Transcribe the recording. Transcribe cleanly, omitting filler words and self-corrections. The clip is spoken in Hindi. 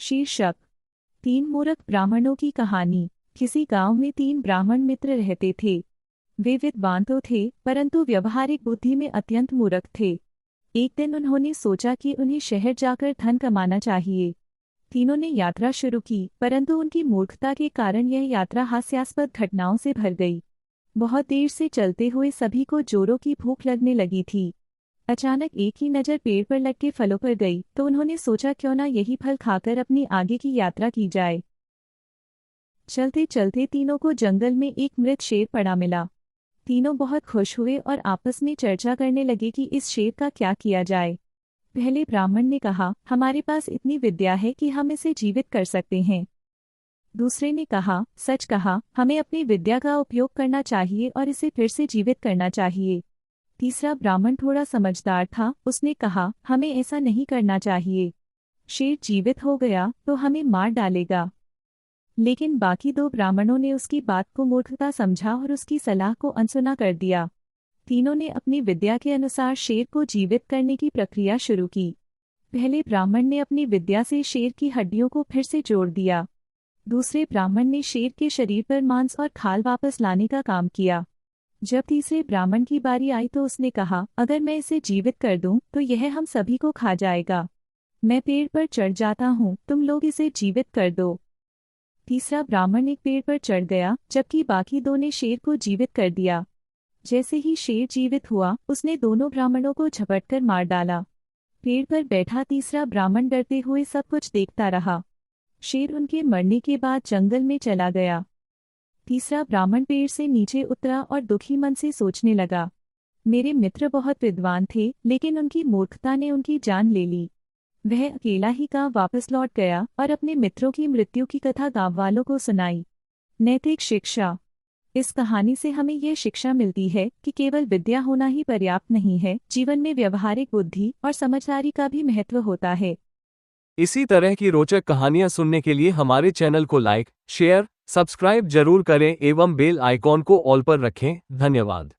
शीर्षक 3 मूर्ख ब्राह्मणों की कहानी। किसी गांव में 3 ब्राह्मण मित्र रहते थे। वे विद्वान तो थे, परंतु व्यवहारिक बुद्धि में अत्यंत मूर्ख थे। एक दिन उन्होंने सोचा कि उन्हें शहर जाकर धन कमाना चाहिए। तीनों ने यात्रा शुरू की, परंतु उनकी मूर्खता के कारण यह यात्रा हास्यास्पद घटनाओं से भर गई। बहुत देर से चलते हुए सभी को जोरों की भूख लगने लगी थी। अचानक एक ही नज़र पेड़ पर लटके फलों पर गई, तो उन्होंने सोचा क्यों ना यही फल खाकर अपनी आगे की यात्रा की जाए। चलते चलते तीनों को जंगल में एक मृत शेर पड़ा मिला। तीनों बहुत खुश हुए और आपस में चर्चा करने लगे कि इस शेर का क्या किया जाए। पहले ब्राह्मण ने कहा, हमारे पास इतनी विद्या है कि हम इसे जीवित कर सकते हैं। दूसरे ने कहा, सच कहा, हमें अपनी विद्या का उपयोग करना चाहिए और इसे फिर से जीवित करना चाहिए। तीसरा ब्राह्मण थोड़ा समझदार था, उसने कहा, हमें ऐसा नहीं करना चाहिए। शेर जीवित हो गया तो हमें मार डालेगा। लेकिन बाकी 2 ब्राह्मणों ने उसकी बात को मूर्खता समझा और उसकी सलाह को अनसुना कर दिया। तीनों ने अपनी विद्या के अनुसार शेर को जीवित करने की प्रक्रिया शुरू की। पहले ब्राह्मण ने अपनी विद्या से शेर की हड्डियों को फिर से जोड़ दिया। दूसरे ब्राह्मण ने शेर के शरीर पर मांस और खाल वापस लाने का काम किया। जब तीसरे ब्राह्मण की बारी आई तो उसने कहा, अगर मैं इसे जीवित कर दूं तो यह हम सभी को खा जाएगा। मैं पेड़ पर चढ़ जाता हूं, तुम लोग इसे जीवित कर दो। तीसरा ब्राह्मण एक पेड़ पर चढ़ गया, जबकि बाकी 2 ने शेर को जीवित कर दिया। जैसे ही शेर जीवित हुआ, उसने दोनों ब्राह्मणों को झपटकर मार डाला। पेड़ पर बैठा तीसरा ब्राह्मण डरते हुए सब कुछ देखता रहा। शेर उनके मरने के बाद जंगल में चला गया। तीसरा ब्राह्मण पेड़ से नीचे उतरा और दुखी मन से सोचने लगा, मेरे मित्र बहुत विद्वान थे, लेकिन उनकी मूर्खता ने उनकी जान ले ली। वह अकेला ही गांव वापस लौट गया और अपने मित्रों की मृत्यु की कथा गांव वालों को सुनाई। नैतिक शिक्षा। इस कहानी से हमें यह शिक्षा मिलती है कि केवल विद्या होना ही पर्याप्त नहीं है, जीवन में व्यवहारिक बुद्धि और समझदारी का भी महत्व होता है। इसी तरह की रोचक कहानियां सुनने के लिए हमारे चैनल को लाइक, शेयर, सब्सक्राइब जरूर करें एवं बेल आइकॉन को ऑल पर रखें। धन्यवाद।